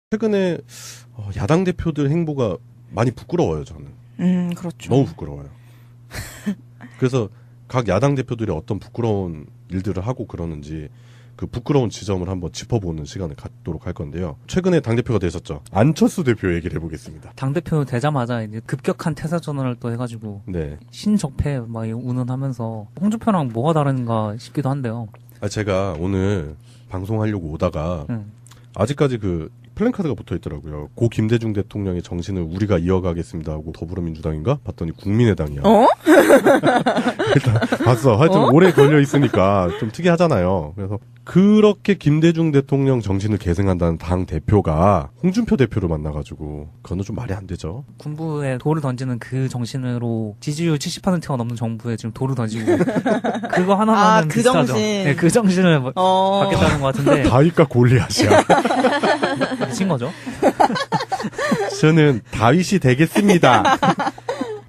최근에 야당 대표들 행보가 많이 부끄러워요, 저는. 그렇죠. 너무 부끄러워요. 그래서 각 야당 대표들이 어떤 부끄러운 일들을 하고 그러는지 그 부끄러운 지점을 한번 짚어보는 시간을 갖도록 할 건데요. 최근에 당대표가 되셨죠. 안철수 대표 얘기를 해보겠습니다. 당대표 되자마자 이제 급격한 태세 전환을 또 해가지고 네. 신적폐 막 운운하면서 홍준표랑 뭐가 다른가 싶기도 한데요. 제가 오늘 방송하려고 오다가 아직까지 그 플랜카드가 붙어있더라고요. 고 김대중 대통령의 정신을 우리가 이어가겠습니다 하고 더불어민주당인가? 봤더니 국민의당이야. 일단 봤어. 하여튼 오래 걸려있으니까 좀 특이하잖아요. 그래서 그렇게 김대중 대통령 정신을 계승한다는 당 대표가 홍준표 대표를 만나가지고 그거는 좀 말이 안 되죠. 군부에 돌을 던지는 그 정신으로 지지율 70%가 넘는 정부에 지금 돌을 던지고 그거 하나만은 그 비슷하죠. 정신. 네, 그 정신을 받겠다는 것 같은데 다윗과 골리앗이야. 미친 거죠. 저는 다윗이 되겠습니다.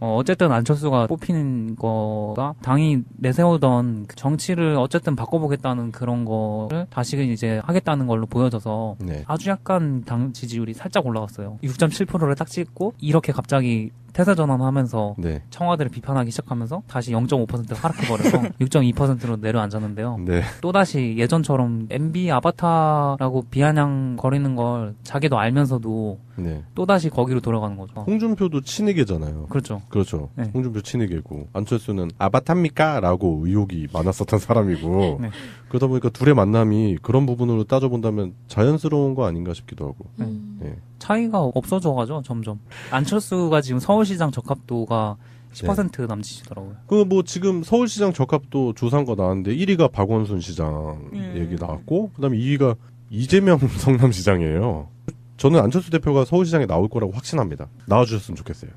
어쨌든 안철수가 뽑히는 거가 당이 내세우던 정치를 어쨌든 바꿔보겠다는 그런 거를 다시금 이제 하겠다는 걸로 보여져서 네. 아주 약간 당 지지율이 살짝 올라갔어요. 6.7%를 딱 찍고 이렇게 갑자기 태세 전환하면서 네. 청와대를 비판하기 시작하면서 다시 0.5% 하락해버려서 6.2%로 내려앉았는데요. 네. 또다시 예전처럼 MB 아바타라고 비아냥거리는 걸 자기도 알면서도 네. 또다시 거기로 돌아가는 거죠. 홍준표도 친이계잖아요. 그렇죠. 그렇죠. 네. 홍준표 친이계고 안철수는 아바타입니까? 라고 의혹이 많았었던 사람이고 네. 그러다 보니까 둘의 만남이 그런 부분으로 따져본다면 자연스러운 거 아닌가 싶기도 하고. 네. 차이가 없어져가죠, 점점. 안철수가 지금 서울시장 적합도가 10% 남짓이더라고요. 그 뭐 지금 서울시장 적합도 조사한 거 나왔는데 1위가 박원순 시장 얘기 나왔고 그다음에 2위가 이재명 성남시장이에요. 저는 안철수 대표가 서울시장에 나올 거라고 확신합니다. 나와주셨으면 좋겠어요.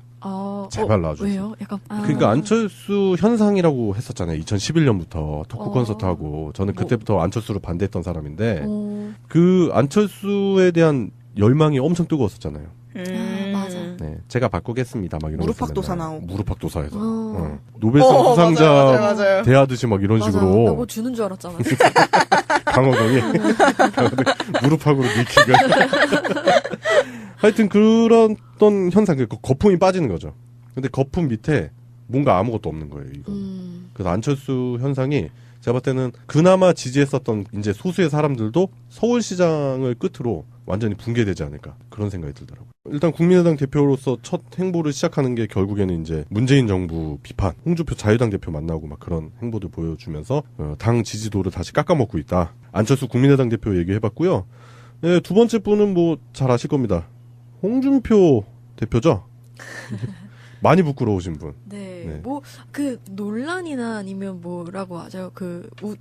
제발 나와주세요. 왜요? 약간 그러니까 안철수 현상이라고 했었잖아요. 2011년부터 토크 콘서트 하고 저는 그때부터 안철수를 반대했던 사람인데 그 안철수에 대한 열망이 엄청 뜨거웠었잖아요. 맞아. 네, 제가 바꾸겠습니다. 막 이런 무릎팍도사 나오고. 무릎팍도사에서 노벨상 수상자 맞아요. 대하듯이 막 이런 식으로 나 뭐 주는 줄 알았잖아. 강호동이 무릎팍으로 밀키가 하여튼 그런 어떤 현상, 그 거품이 빠지는 거죠. 근데 거품 밑에 뭔가 아무것도 없는 거예요, 이거. 그래서 안철수 현상이 제가 봤을 때는 그나마 지지했었던 이제 소수의 사람들도 서울시장을 끝으로 완전히 붕괴되지 않을까 그런 생각이 들더라고요. 일단 국민의당 대표로서 첫 행보를 시작하는 게 결국에는 이제 문재인 정부 비판, 홍준표 자유당 대표 만나고 막 그런 행보들 보여주면서 당 지지도를 다시 깎아먹고 있다. 안철수 국민의당 대표 얘기해봤고요. 네, 두 번째 분은 뭐 잘 아실 겁니다. 홍준표 대표죠. 많이 부끄러우신 분. 네. 네. 뭐, 논란이나 아니면 뭐라고 하죠.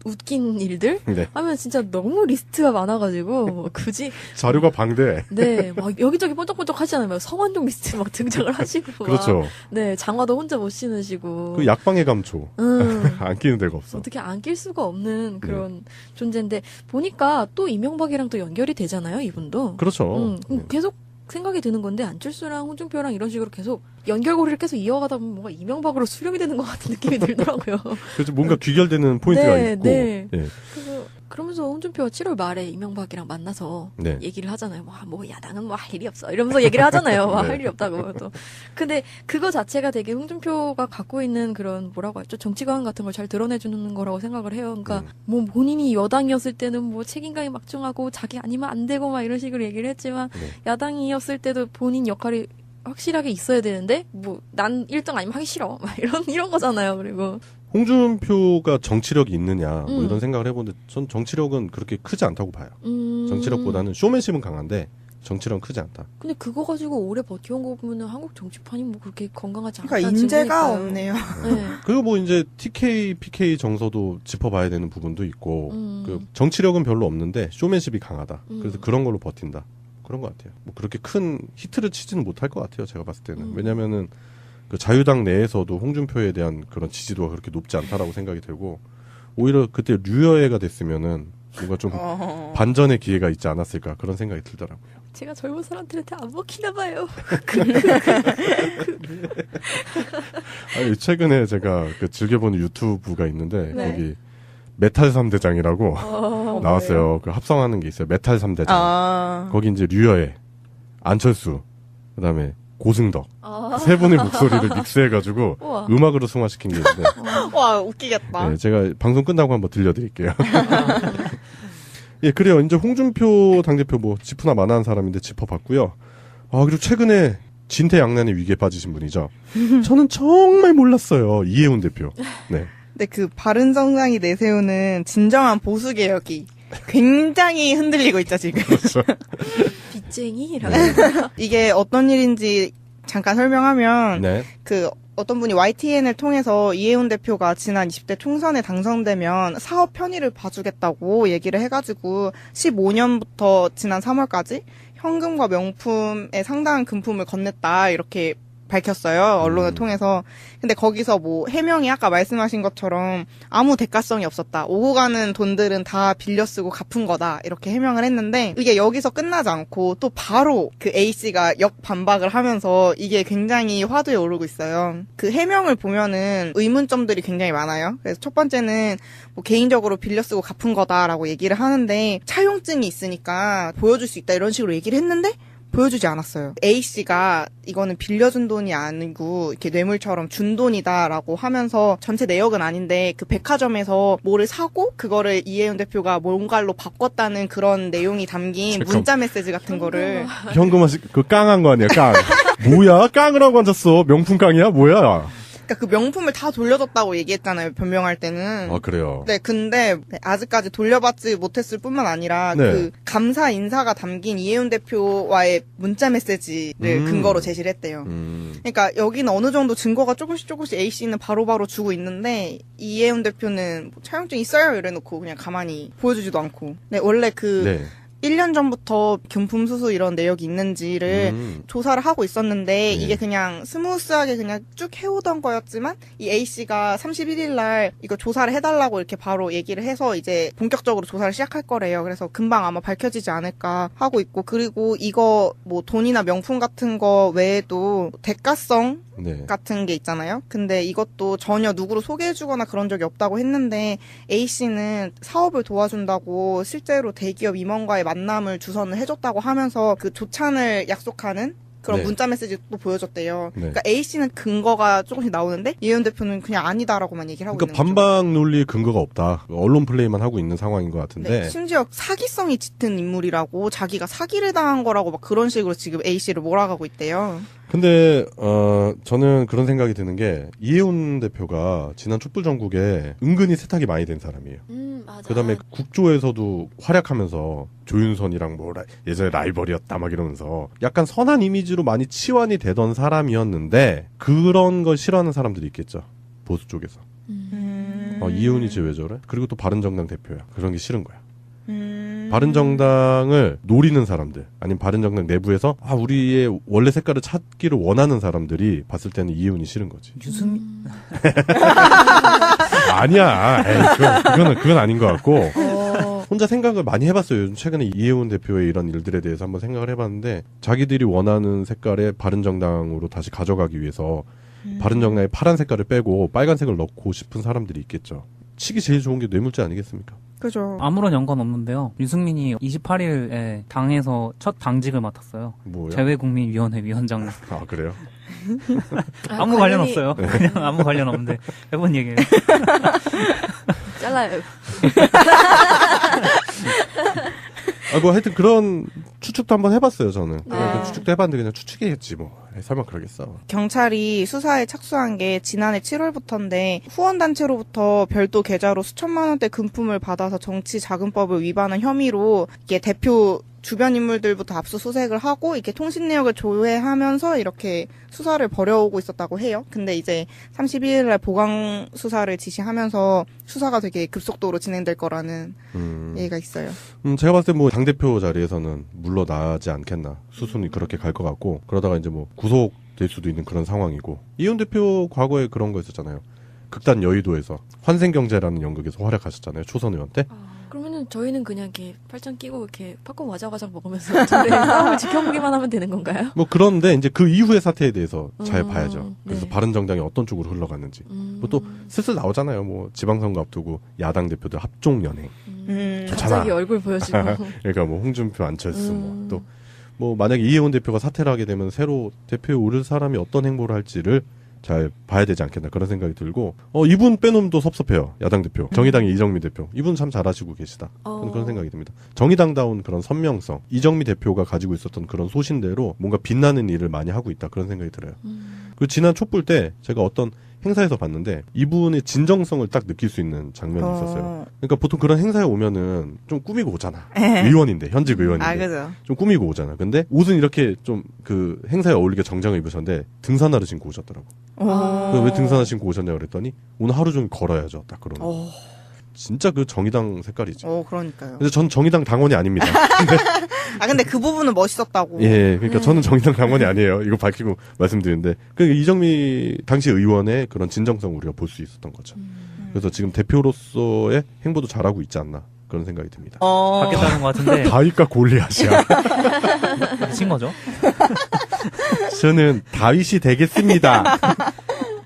웃긴 일들? 네. 하면 진짜 너무 리스트가 많아가지고, 뭐 굳이. 자료가 방대. 네. 막 여기저기 번쩍번쩍 하시잖아요. 막 성완종 리스트 막 등장을 하시고. 그렇죠. 막. 네. 장화도 혼자 못 신으시고. 그 약방의 감초. 안 끼는 데가 없어. 어떻게 안 낄 수가 없는 그런 존재인데, 보니까 또 이명박이랑 또 연결이 되잖아요, 이분도. 그렇죠. 계속 생각이 드는 건데 안철수랑 홍준표랑 이런 식으로 계속 연결고리를 계속 이어가다 보면 뭔가 이명박으로 수렴이 되는 것 같은 느낌이 들더라고요. 그래서 뭔가 귀결되는 포인트가 네, 있고. 네. 예. 그러면서 홍준표가 7월 말에 이명박이랑 만나서 네. 얘기를 하잖아요. 뭐 야당은 뭐 할 일이 없어 이러면서 얘기를 하잖아요. 네. 할 일이 없다고. 또 근데 그거 자체가 되게 홍준표가 갖고 있는 그런 뭐라고 하죠? 정치관 같은 걸 잘 드러내주는 거라고 생각을 해요. 그러니까 뭐 본인이 여당이었을 때는 뭐 책임감이 막중하고 자기 아니면 안 되고 막 이런 식으로 얘기를 했지만 야당이었을 때도 본인 역할이 확실하게 있어야 되는데 뭐 난 1등 아니면 하기 싫어 막 이런 거잖아요. 그리고 홍준표가 정치력이 있느냐 뭐 이런 생각을 해보는데 전 정치력은 그렇게 크지 않다고 봐요. 정치력보다는 쇼맨십은 강한데 정치력은 크지 않다. 근데 그거 가지고 오래 버텨온 거 보면은 한국 정치판이 뭐 그렇게 건강하지 않다. 그러니까 인재가 없네요. 네. 그리고 뭐 이제 TK, PK 정서도 짚어봐야 되는 부분도 있고 그 정치력은 별로 없는데 쇼맨십이 강하다. 그래서 그런 걸로 버틴다. 그런 것 같아요. 뭐 그렇게 큰 히트를 치지는 못할 것 같아요. 제가 봤을 때는. 왜냐면은 그 자유당 내에서도 홍준표에 대한 그런 지지도가 그렇게 높지 않다라고 생각이 들고 오히려 그때 류여애가 됐으면은 뭔가 좀 반전의 기회가 있지 않았을까 그런 생각이 들더라고요. 제가 젊은 사람들한테 안 먹히나 봐요. 아니, 최근에 제가 그 즐겨보는 유튜브가 있는데 네. 거기 메탈 3대장이라고 나왔어요. 그 합성하는 게 있어요. 메탈 3대장. 거기 이제 류여애 안철수, 그다음에 고승덕 세 분의 목소리를 믹스해가지고 우와. 음악으로 승화시킨 게 있는데 와, 웃기겠다. 네, 제가 방송 끝나고 한번 들려드릴게요. 예, 그래요. 이제 홍준표 당대표 뭐 지푸나 마나한 사람인데 짚어봤고요. 그리고 최근에 진퇴양난의 위기에 빠지신 분이죠. 저는 정말 몰랐어요. 이해훈 대표. 네. 근데 그 바른정당이 내세우는 진정한 보수 개혁이 굉장히 흔들리고 있죠, 지금. 그렇죠. 빚쟁이라고. 이게 어떤 일인지 잠깐 설명하면 네. 그 어떤 분이 YTN을 통해서 이해훈 대표가 지난 20대 총선에 당선되면 사업 편의를 봐주겠다고 얘기를 해가지고 15년부터 지난 3월까지 현금과 명품에 상당한 금품을 건넸다 이렇게 밝혔어요. 언론을 통해서. 근데 거기서 뭐 해명이 아까 말씀하신 것처럼 아무 대가성이 없었다. 오고 가는 돈들은 다 빌려 쓰고 갚은 거다. 이렇게 해명을 했는데 이게 여기서 끝나지 않고 또 바로 그 A씨가 역반박을 하면서 이게 굉장히 화두에 오르고 있어요. 그 해명을 보면은 의문점들이 굉장히 많아요. 그래서 첫 번째는 뭐 개인적으로 빌려 쓰고 갚은 거다라고 얘기를 하는데 차용증이 있으니까 보여줄 수 있다 이런 식으로 얘기를 했는데 보여주지 않았어요. A씨가 이거는 빌려준 돈이 아니고 이렇게 뇌물처럼 준 돈이다라고 하면서 전체 내역은 아닌데 그 백화점에서 뭐를 사고 그거를 이해훈 대표가 뭔가로 바꿨다는 그런 내용이 담긴 잠깐. 문자 메시지 같은 거를 현금화시 그 깡한 거 아니야? 깡. 뭐야? 깡을 하고 앉았어. 명품 깡이야? 뭐야? 그러니까 그 명품을 다 돌려줬다고 얘기했잖아요. 변명할 때는. 그래요. 네, 근데 아직까지 돌려받지 못했을 뿐만 아니라 네. 그 감사 인사가 담긴 이해훈 대표와의 문자 메시지를 근거로 제시를 했대요. 그러니까 여기는 어느 정도 증거가 조금씩 A씨는 바로바로 주고 있는데 이해훈 대표는 뭐 차용증 있어요 이래놓고 그냥 가만히 보여주지도 않고. 네, 원래 그 네. 1년 전부터 금품 수수 이런 내역이 있는지를 조사를 하고 있었는데 이게 그냥 스무스하게 그냥 쭉 해오던 거였지만 이 A씨가 31일 날 이거 조사를 해달라고 이렇게 바로 얘기를 해서 이제 본격적으로 조사를 시작할 거래요. 그래서 금방 아마 밝혀지지 않을까 하고 있고 그리고 이거 뭐 돈이나 명품 같은 거 외에도 대가성 네. 같은 게 있잖아요. 근데 이것도 전혀 누구로 소개해주거나 그런 적이 없다고 했는데 A씨는 사업을 도와준다고 실제로 대기업 임원과의 만남을 주선을 해줬다고 하면서 그 조찬을 약속하는 그런 네. 문자 메시지도 보여줬대요. 네. 그러니까 A씨는 근거가 조금씩 나오는데 이해훈 대표는 그냥 아니다라고만 얘기를 하고 그러니까 있는 거죠. 반박 논리에 근거가 없다. 언론 플레이만 하고 있는 상황인 것 같은데. 네, 심지어 사기성이 짙은 인물이라고 자기가 사기를 당한 거라고 막 그런 식으로 지금 A씨를 몰아가고 있대요. 근데 저는 그런 생각이 드는 게 이해훈 대표가 지난 촛불 전국에 은근히 세탁이 많이 된 사람이에요. 맞아. 그다음에 국조에서도 활약하면서 조윤선이랑 뭐 예전에 라이벌이었다 막 이러면서 약간 선한 이미지로 많이 치환이 되던 사람이었는데 그런 걸 싫어하는 사람들이 있겠죠. 보수 쪽에서. 이해훈이 쟤 왜 저래? 그리고 또 바른정당 대표야. 그런 게 싫은 거야. 바른정당을 노리는 사람들 아니면 바른정당 내부에서 우리의 원래 색깔을 찾기를 원하는 사람들이 봤을 때는 이해훈이 싫은 거지. 유승민 아니야. 에이, 그건 아닌 것 같고 혼자 생각을 많이 해봤어요. 요즘 최근에 이해훈 대표의 이런 일들에 대해서 한번 생각을 해봤는데 자기들이 원하는 색깔의 바른정당으로 다시 가져가기 위해서 바른정당의 파란 색깔을 빼고 빨간색을 넣고 싶은 사람들이 있겠죠. 치기 제일 좋은 게 뇌물죄 아니겠습니까? 그죠. 아무런 연관 없는데요. 유승민이 28일에 당에서 첫 당직을 맡았어요. 뭐야? 재외국민위원회 위원장. 그래요? 아무 관련 없어요. 그냥 아무 관련 없는데 해본 얘기예요. 잘라요. 뭐 하여튼 그런 추측도 한번 해봤어요, 저는. 네. 추측도 해봤는데 그냥 추측이겠지, 뭐. 설마 그러겠어. 경찰이 수사에 착수한 게 지난해 7월부터인데 후원단체로부터 별도 계좌로 수천만 원대 금품을 받아서 정치자금법을 위반한 혐의로 이게 대표 주변 인물들부터 압수수색을 하고 이렇게 통신 내역을 조회하면서 이렇게 수사를 벌여오고 있었다고 해요. 근데 이제 31일 날 보강 수사를 지시하면서 수사가 되게 급속도로 진행될 거라는 얘기가 있어요. 제가 봤을 때 뭐 당대표 자리에서는 물러나지 않겠나. 수순이 그렇게 갈 것 같고 그러다가 이제 뭐 구속될 수도 있는 그런 상황이고 이해훈 대표 과거에 그런 거 있었잖아요. 극단 여의도에서 환생경제라는 연극에서 활약하셨잖아요. 초선 의원 때. 그러면은 저희는 그냥 이렇게 팔짱 끼고 이렇게 팝콘 와자와자 먹으면서 둘의 싸움을 지켜보기만 하면 되는 건가요? 뭐 그런데 이제 그 이후의 사태에 대해서 잘 봐야죠. 그래서 네. 바른정당이 어떤 쪽으로 흘러갔는지. 뭐 또 슬슬 나오잖아요. 뭐 지방선거 앞두고 야당 대표들 합종 연행. 좋잖아. 갑자기 얼굴 보여주고. 그러니까 뭐 홍준표, 안철수 뭐 또 뭐 만약에 이혜원 대표가 사퇴를 하게 되면 새로 대표에 오를 사람이 어떤 행보를 할지를 잘 봐야 되지 않겠나 그런 생각이 들고 이분 빼놓으면 또 섭섭해요. 야당 대표 정의당의 이정미 대표 이분 참 잘하시고 계시다 그런 생각이 듭니다. 정의당다운 그런 선명성 이정미 대표가 가지고 있었던 그런 소신대로 뭔가 빛나는 일을 많이 하고 있다 그런 생각이 들어요. 그리고 지난 촛불 때 제가 어떤 행사에서 봤는데 이분의 진정성을 딱 느낄 수 있는 장면이 있었어요. 그러니까 보통 그런 행사에 오면은 좀 꾸미고 오잖아. 의원인데 현직 의원인데 그죠. 좀 꾸미고 오잖아. 근데 옷은 이렇게 좀 그 행사에 어울리게 정장을 입으셨는데 등산화를 신고 오셨더라고. 왜 등산화 신고 오셨냐고 그랬더니 오늘 하루 종일 걸어야죠. 딱 그러면. 진짜 그 정의당 색깔이죠. 그러니까요. 근데 전 정의당 당원이 아닙니다. 근데 그 부분은 멋있었다고. 예, 그러니까 저는 정의당 당원이 아니에요. 이거 밝히고 말씀드리는데. 그 이정미 당시 의원의 그런 진정성 우리가 볼 수 있었던 거죠. 그래서 지금 대표로서의 행보도 잘하고 있지 않나. 그런 생각이 듭니다. 받겠다는 것 같은데. 다윗과 골리앗이야. 미친 거죠? 저는 다윗이 되겠습니다.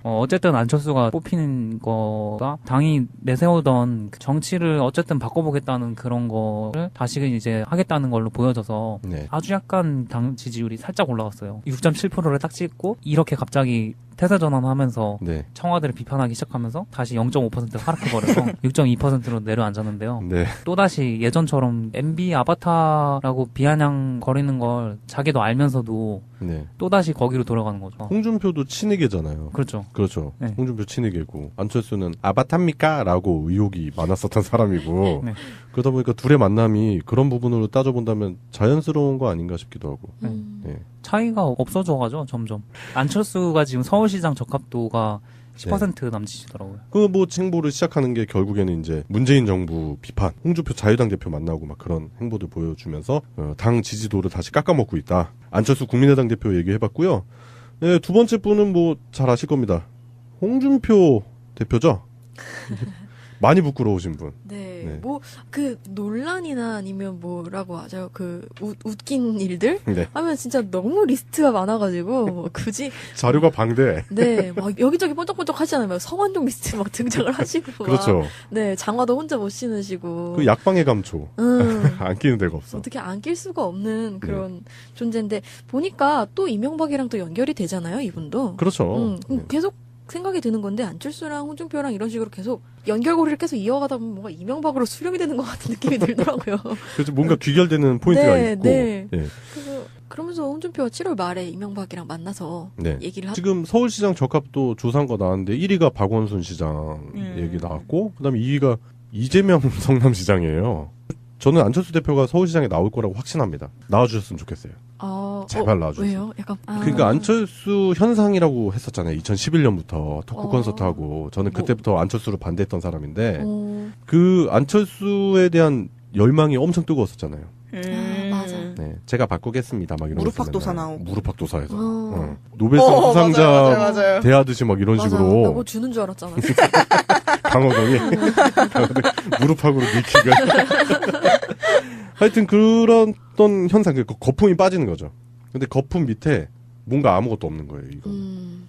어쨌든 안철수가 뽑히는 거가 당이 내세우던 정치를 어쨌든 바꿔보겠다는 그런 거를 다시금 이제 하겠다는 걸로 보여져서 네. 아주 약간 당 지지율이 살짝 올라갔어요. 6.7%를 딱 찍고 이렇게 갑자기 태세 전환하면서 네. 청와대를 비판하기 시작하면서 다시 0.5% 하락해버려서 6.2%로 내려앉았는데요. 네. 또다시 예전처럼 MB 아바타라고 비아냥거리는 걸 자기도 알면서도 네. 또다시 거기로 돌아가는 거죠. 홍준표도 친이계잖아요. 그렇죠. 그렇죠. 네. 홍준표 친이계고 안철수는 아바타입니까? 라고 의혹이 많았었던 사람이고 네. 그러다 보니까 둘의 만남이 그런 부분으로 따져본다면 자연스러운 거 아닌가 싶기도 하고. 네. 차이가 없어져가죠, 점점. 안철수가 지금 서울시장 적합도가 10% 남짓이더라고요. 그 뭐 행보를 시작하는 게 결국에는 이제 문재인 정부 비판, 홍준표 자유당 대표 만나고 막 그런 행보들 보여주면서 당 지지도를 다시 깎아먹고 있다. 안철수 국민의당 대표 얘기해봤고요. 네, 두 번째 분은 뭐 잘 아실 겁니다. 홍준표 대표죠. 많이 부끄러우신 분. 네. 네. 뭐, 그, 논란이나 아니면 뭐라고 하죠. 그, 웃긴 일들? 네. 하면 진짜 너무 리스트가 많아가지고, 뭐 굳이. 자료가 방대. 네. 막 여기저기 번쩍번쩍 하시잖아요. 막 성완종 리스트 막 등장을 하시고. 그렇죠. 막. 네. 장화도 혼자 못 신으시고. 그 약방의 감초. 안 끼는 데가 없어. 어떻게 안 낄 수가 없는 그런 존재인데, 보니까 또 이명박이랑 또 연결이 되잖아요. 이분도. 그렇죠. 계속 생각이 드는 건데 안철수랑 홍준표랑 이런 식으로 계속 연결고리를 계속 이어가다 보면 뭔가 이명박으로 수렴이 되는 것 같은 느낌이 들더라고요. 그래서 뭔가 귀결되는 포인트가 네, 있고. 네. 예. 그래서 그러면서 홍준표가 7월 말에 이명박이랑 만나서 네. 얘기를 하고 지금 서울시장 적합도 조사한 거 나왔는데 1위가 박원순 시장 얘기 나왔고 그다음에 2위가 이재명 성남시장이에요. 저는 안철수 대표가 서울시장에 나올 거라고 확신합니다. 나와주셨으면 좋겠어요. 제발 나와주세요. 왜요? 약간 그러니까 안철수 현상이라고 했었잖아요. 2011년부터 토크 콘서트 하고 저는 그때부터 안철수를 반대했던 사람인데 그 안철수에 대한 열망이 엄청 뜨거웠었잖아요. 맞아. 네, 제가 바꾸겠습니다. 막 이런 무릎팍도사 나오고. 무릎팍도사에서 노벨상 수상자 맞아요. 대하듯이 막 이런 맞아. 식으로 나 뭐 주는 줄 알았잖아. 강호동이 무릎팍으로 밀키가 하여튼 그런 어떤 현상, 거품이 빠지는 거죠. 근데 거품 밑에 뭔가 아무것도 없는 거예요, 이거.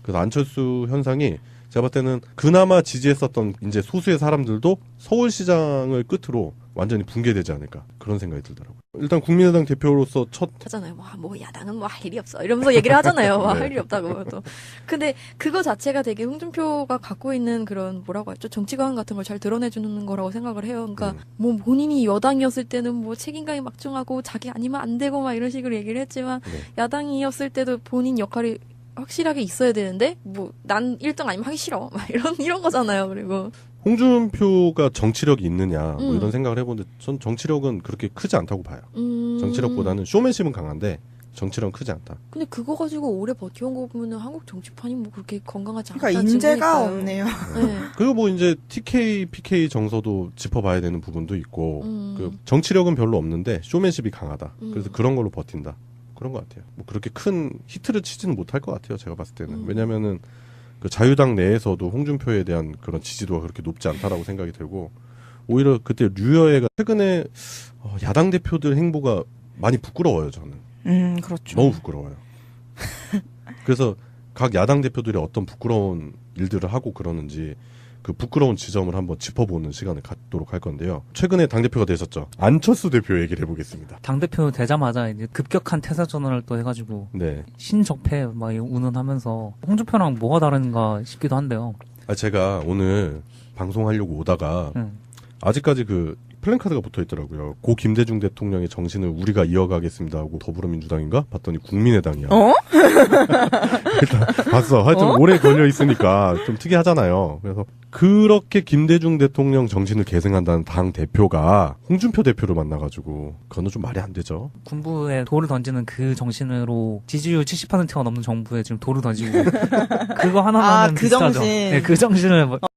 그래서 안철수 현상이 제가 봤을 때는 그나마 지지했었던 이제 소수의 사람들도 서울시장을 끝으로 완전히 붕괴되지 않을까 그런 생각이 들더라고요. 일단 국민의당 대표로서 첫 하잖아요. 뭐 야당은 뭐 할 일이 없어 이러면서 얘기를 하잖아요. 뭐 네. 할 일이 없다고 또. 근데 그거 자체가 되게 홍준표가 갖고 있는 그런 뭐라고 하죠? 정치관 같은 걸 잘 드러내주는 거라고 생각을 해요. 그러니까 뭐 본인이 여당이었을 때는 뭐 책임감이 막중하고 자기 아니면 안 되고 막 이런 식으로 얘기를 했지만 야당이었을 때도 본인 역할이 확실하게 있어야 되는데 뭐 난 1등 아니면 하기 싫어 막 이런 거잖아요. 그리고 홍준표가 정치력이 있느냐 뭐 이런 생각을 해보는데 전 정치력은 그렇게 크지 않다고 봐요. 정치력보다는 쇼맨십은 강한데 정치력은 크지 않다. 근데 그거 가지고 오래 버텨온 거 보면은 한국 정치판이 뭐 그렇게 건강하지 않다. 그러니까 인재가 없네요. 네. 그리고 뭐 이제 TK, PK 정서도 짚어봐야 되는 부분도 있고 그 정치력은 별로 없는데 쇼맨십이 강하다. 그래서 그런 걸로 버틴다. 그런 것 같아요. 뭐 그렇게 큰 히트를 치지는 못할 것 같아요. 제가 봤을 때는. 왜냐면은 그 자유당 내에서도 홍준표에 대한 그런 지지도가 그렇게 높지 않다라고 생각이 되고 오히려 그때 류여애가 최근에 야당 대표들 행보가 많이 부끄러워요. 저는. 그렇죠. 너무 부끄러워요. 그래서 각 야당 대표들이 어떤 부끄러운 일들을 하고 그러는지 그 부끄러운 지점을 한번 짚어보는 시간을 갖도록 할 건데요. 최근에 당대표가 되셨죠. 안철수 대표 얘기를 해보겠습니다. 당대표 되자마자 이제 급격한 퇴사 전환을 또 해가지고 네. 신적폐 막 운운하면서 홍준표랑 뭐가 다른가 싶기도 한데요. 제가 오늘 방송하려고 오다가 아직까지 그 플랜카드가 붙어 있더라고요. 고 김대중 대통령의 정신을 우리가 이어가겠습니다 하고 더불어민주당인가? 봤더니 국민의당이야. 일단 봤어. 하여튼 오래 걸려 있으니까 좀 특이하잖아요. 그래서 그렇게 김대중 대통령 정신을 계승한다는 당 대표가 홍준표 대표를 만나가지고 그거는 좀 말이 안 되죠. 군부에 돌을 던지는 그 정신으로 지지율 70%가 넘는 정부에 지금 돌을 던지고 그거 하나만은 그 비슷하죠. 정신. 네, 그 정신을